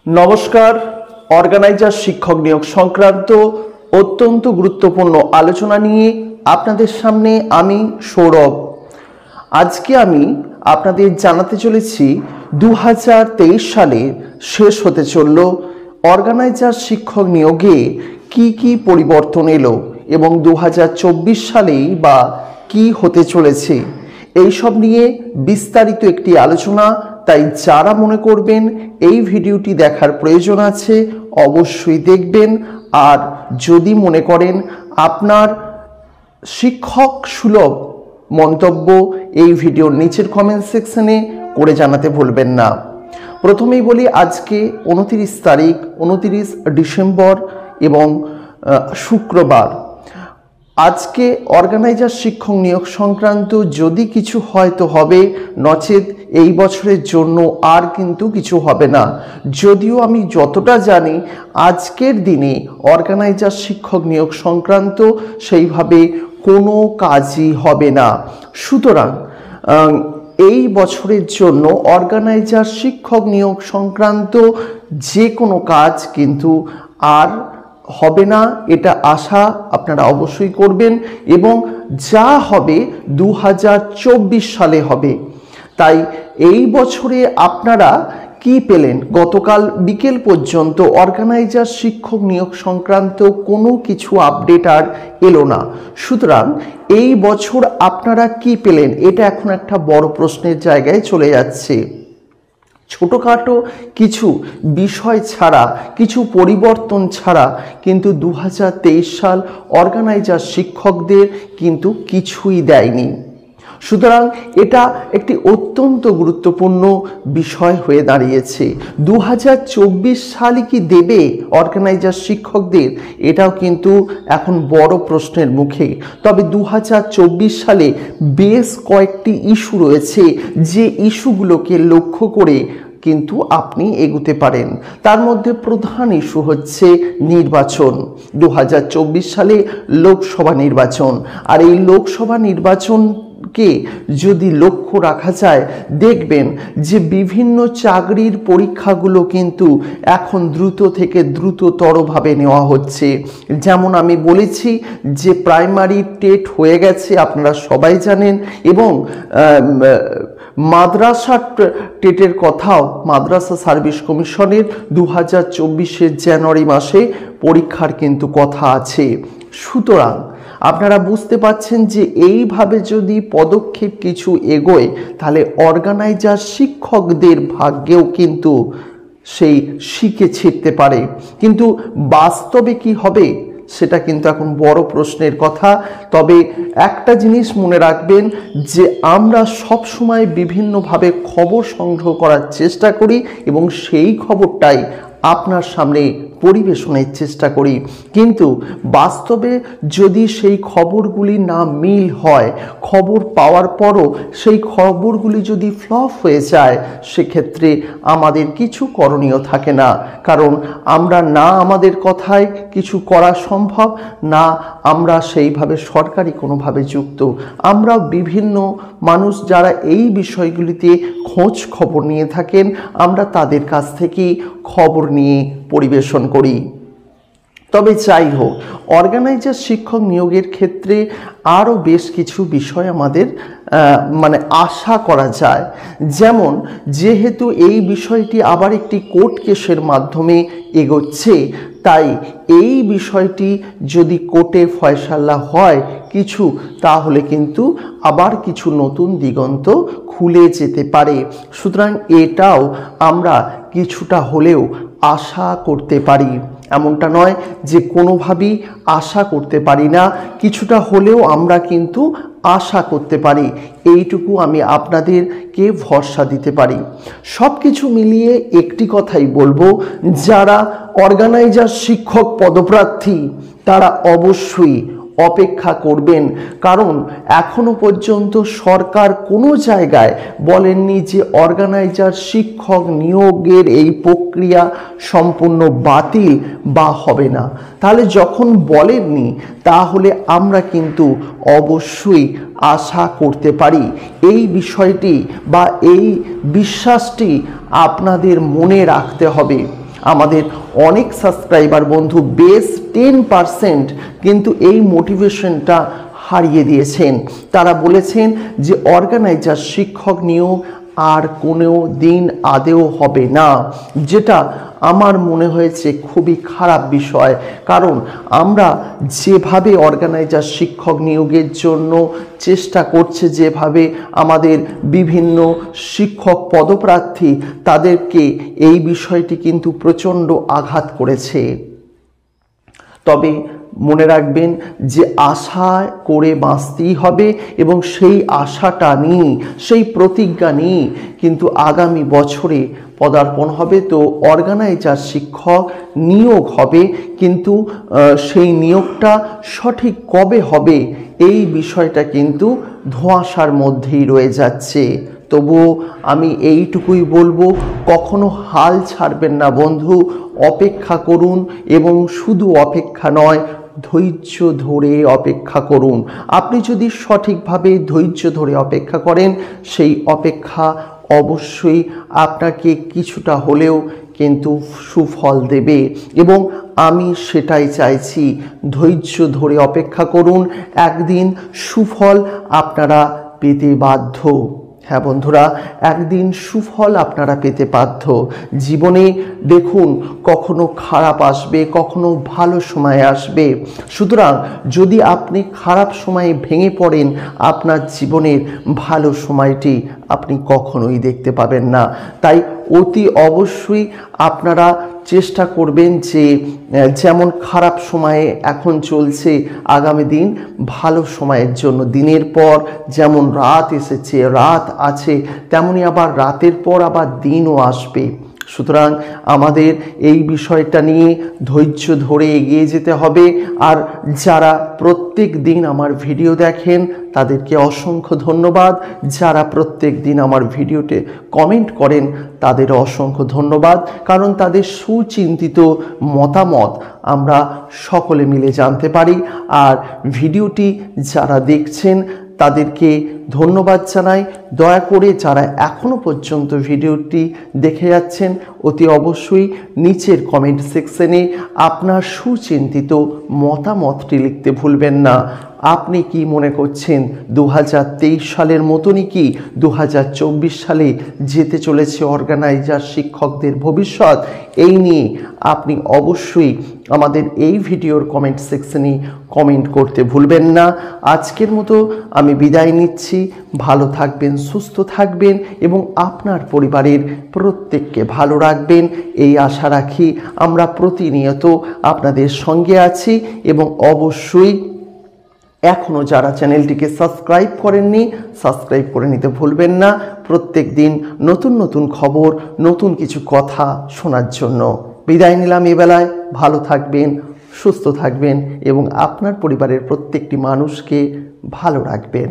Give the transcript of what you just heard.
नमस्कार। অর্গানাইজার শিক্ষক নিয়োগ সংক্রান্ত অত্যন্ত গুরুত্বপূর্ণ আলোচনা নিয়ে আপনাদের সামনে আমি সৌরভ। আজকে আমি আপনাদের জানাতে চলেছি 2023 সালে শেষ হতে চলল অর্গানাইজার শিক্ষক নিয়োগে কি পরিবর্তন এলো এবং 2024 সালেই বা কি হতে চলেছে এই সব নিয়ে বিস্তারিত একটি আলোচনা। তাই যারা মনে করবেন এই ভিডিওটি দেখার প্রয়োজন আছে অবশ্যই দেখবেন। আর যদি মনে করেন আপনার শিক্ষক সুলভ মন্তব্য এই ভিডিওর নিচের কমেন্ট সেকশনে করে জানাতে ভুলবেন না। প্রথমেই বলি, আজকে 29 তারিখ 29 ডিসেম্বর এবং শুক্রবার। আজকে অর্গানাইজার শিক্ষক নিয়োগ সংক্রান্ত যদি কিছু হয়তো হবে, নচেত এই বছরের জন্য আর কিন্তু কিছু হবে না। যদিও আমি যতটা জানি আজকের দিনে অর্গানাইজার শিক্ষক নিয়োগ সংক্রান্ত সেইভাবে কোনো কাজই হবে না। সুতরাং এই বছরের জন্য অর্গানাইজার শিক্ষক নিয়োগ সংক্রান্ত যে কোনো কাজ কিন্তু আর হবে না, এটা আশা আপনারা অবশ্যই করবেন এবং যা হবে 2024 সালে হবে। তাই এই বছরে আপনারা কি পেলেন? গতকাল বিকেল পর্যন্ত অর্গানাইজার শিক্ষক নিয়োগ সংক্রান্ত কোনো কিছু আপডেট আর এলো না। সুতরাং এই বছর আপনারা কি পেলেন, এটা এখন একটা বড় প্রশ্নের জায়গায় চলে যাচ্ছে। ছোটোখাটো কিছু বিষয় ছাড়া, কিছু পরিবর্তন ছাড়া কিন্তু 2023 সাল অর্গানাইজার শিক্ষকদের কিন্তু কিছুই দেয়নি। সুতরাং এটা একটি অত্যন্ত গুরুত্বপূর্ণ বিষয় হয়ে দাঁড়িয়েছে। 2024 সালে কি দেবে অর্গানাইজার শিক্ষকদের, এটাও কিন্তু এখন বড় প্রশ্নের মুখে। তবে 2024 সালে বেশ কয়েকটি ইস্যু রয়েছে, যে ইস্যুগুলোকে লক্ষ্য করে কিন্তু আপনি এগুতে পারেন। তার মধ্যে প্রধান ইস্যু হচ্ছে নির্বাচন। 2024 সালে লোকসভা নির্বাচন, আর এই লোকসভা নির্বাচনকে যদি লক্ষ্য রাখা যায়, দেখবেন যে বিভিন্ন চাকরির পরীক্ষাগুলো কিন্তু এখন দ্রুত থেকে দ্রুততরভাবে নেওয়া হচ্ছে। যেমন আমি বলেছি যে প্রাইমারি টেট হয়ে গেছে, আপনারা সবাই জানেন, এবং মাদ্রাসা টেটের কথাও মাদ্রাসা সার্ভিস কমিশনের 2024 জানুয়ারি মাসে পরীক্ষার কিন্তু কথা আছে। সুতরাং আপনারা বুঝতে পাচ্ছেন যে এইভাবে যদি পদক্ষেপ কিছু এগোয়, তাহলে অর্গানাইজার শিক্ষকদের ভাগ্যেও কিন্তু সেই শিখে ছিটতে পারে। কিন্তু বাস্তবে কি হবে সেটা কিন্তু এখন বড় প্রশ্নের কথা। তবে একটা জিনিস মনে রাখবেন যে আমরা সব সময় বিভিন্নভাবে খবর সংগ্রহ করার চেষ্টা করি এবং সেই খবরটাই আপনার সামনে পরিবেশনের চেষ্টা করি। কিন্তু বাস্তবে যদি সেই খবরগুলি না মিল হয়, খবর পাওয়ার পরও সেই খবরগুলি যদি ফ্লপ হয়ে যায়, সেক্ষেত্রে আমাদের কিছু করণীয় থাকে না। কারণ আমরা না আমাদের কথায় কিছু করা সম্ভব, না আমরা সেইভাবে সরকারি কোনোভাবে যুক্ত। আমরা বিভিন্ন মানুষ যারা এই বিষয়গুলিতে খোঁজ খবর নিয়ে থাকেন, আমরা তাদের কাছ থেকেই খবর নিয়ে পরিবেশন করি। তবে যাই হোক, অর্গানাইজার শিক্ষক নিয়োগের ক্ষেত্রে আরও বেশ কিছু বিষয় আমাদের আশা করা যায়। যেমন, যেহেতু এই বিষয়টি আবার একটি কোর্ট কেসের মাধ্যমে এগোচ্ছে, তাই এই বিষয়টি যদি কোর্টে ফয়সালা হয় কিছু, তাহলে কিন্তু আবার কিছু নতুন দিগন্ত খুলে যেতে পারে। সুতরাং এটাও আমরা কিছুটা হলেও আশা করতে পারি। এমনটা নয় যে কোনোভাবেই আশা করতে পারি না, কিছুটা হলেও আমরা কিন্তু আশা করতে পারি। এইটুকু আমি আপনাদেরকে ভরসা দিতে পারি। সব কিছু মিলিয়ে একটি কথাই বলবো, যারা অর্গানাইজার শিক্ষক পদপ্রার্থী তারা অবশ্যই অপেক্ষা করবেন। কারণ এখনো পর্যন্ত সরকার কোনো জায়গায় বলেননি যে অর্গানাইজার শিক্ষক নিয়োগের এই প্রক্রিয়া সম্পূর্ণ বাতিল বা হবে না। তাহলে যখন বলেননি, তাহলে আমরা কিন্তু অবশ্যই আশা করতে পারি। এই বিষয়টি বা এই বিশ্বাসটি আপনাদের মনে রাখতে হবে। আমাদের অনেক সাবস্ক্রাইবার বন্ধু বেশ 10% কিন্তু এই মোটিভেশনটা হারিয়ে দিয়েছেন। তারা বলেছেন যে অর্গানাইজার শিক্ষক নিয়োগ আর কোনো দিন আদেও হবে না, যেটা আমার মনে হয়েছে খুবই খারাপ বিষয়। কারণ আমরা যেভাবে অর্গানাইজার শিক্ষক নিয়োগের জন্য চেষ্টা করছে, যেভাবে আমাদের বিভিন্ন শিক্ষক পদপ্রার্থী, তাদেরকে এই বিষয়টি কিন্তু প্রচণ্ড আঘাত করেছে। তবে মনে রাখবেন যে আশা করে বাঁচতেই হবে এবং সেই আশাটা নিয়ে, সেই প্রতিজ্ঞা নিয়ে কিন্তু আগামী বছরে পদার্পণ হবে। তো অর্গানাইজার শিক্ষক নিয়োগ হবে, কিন্তু সেই নিয়োগটা সঠিক কবে হবে এই বিষয়টা কিন্তু ধোঁয়াশার মধ্যেই রয়ে যাচ্ছে। তবুও আমি এইটুকুই বলবো, কখনো হাল ছাড়বেন না বন্ধু, অপেক্ষা করুন এবং শুধু অপেক্ষা নয়, ধৈর্য ধরে অপেক্ষা করুন। আপনি যদি সঠিকভাবে ধৈর্য ধরে অপেক্ষা করেন, সেই অপেক্ষা অবশ্যই আপনাকে কিছুটা হলেও কিন্তু সুফল দেবে এবং আমি সেটাই চাইছি। ধৈর্য ধরে অপেক্ষা করুন, একদিন সুফল আপনারা পেতে বাধ্য। হ্যাঁ বন্ধুরা, একদিন সুফল আপনারা পেতে বাধ্য। জীবনে দেখুন, কখনো খারাপ আসবে, কখনো ভালো সময় আসবে। সুতরাং যদি আপনি খারাপ সময়ে ভেঙে পড়েন, আপনার জীবনের ভালো সময়টি আপনি কখনোই দেখতে পাবেন না। তাই অতি অবশ্যই আপনারা চেষ্টা করবেন যে যেমন খারাপ সময়ে এখন চলছে, আগামী দিন ভালো সময়ের জন্য, দিনের পর যেমন রাত এসেছে, রাত আছে, তেমনি আবার রাতের পর আবার দিনও আসবে। সুতরাং আমাদের এই বিষয়টা নিয়ে ধৈর্য ধরে এগিয়ে যেতে হবে। আর যারা প্রত্যেক দিন আমার ভিডিও দেখেন তাদেরকে অসংখ্য ধন্যবাদ। যারা প্রত্যেক দিন আমার ভিডিওতে কমেন্ট করেন তাদের অসংখ্য ধন্যবাদ, কারণ তাদের সুচিন্তিত মতামত আমরা সকলে মিলে জানতে পারি। আর ভিডিওটি যারা দেখছেন তাদেরকে ধন্যবাদ জানাই। দয়া করে যারা এখনও পর্যন্ত ভিডিওটি দেখে যাচ্ছেন, অতি অবশ্যই নিচের কমেন্ট সেকশনে আপনার সুচিন্তিত মতামতটি লিখতে ভুলবেন না। আপনি কি মনে করছেন 2023 সালের মতনই কি 2024 সালে যেতে চলেছে অর্গানাইজার শিক্ষকদের ভবিষ্যৎ? এই নিয়ে আপনি অবশ্যই আমাদের এই ভিডিওর কমেন্ট সেকশনে কমেন্ট করতে ভুলবেন না। আজকের মতো আমি বিদায় নিচ্ছি। ভালো থাকবেন, সুস্থ থাকবেন এবং আপনার পরিবারের প্রত্যেককে ভালো রাখবেন, এই আশা রাখি। আমরা প্রতিনিয়ত আপনাদের সঙ্গে আছি এবং অবশ্যই এখনও যারা চ্যানেলটিকে সাবস্ক্রাইব করেননি, সাবস্ক্রাইব করে নিতে ভুলবেন না, প্রত্যেক দিন নতুন নতুন খবর, নতুন কিছু কথা শোনার জন্য। বিদায় নিলাম এবেলায়। ভালো থাকবেন, সুস্থ থাকবেন এবং আপনার পরিবারের প্রত্যেকটি মানুষকে ভালো রাখবেন।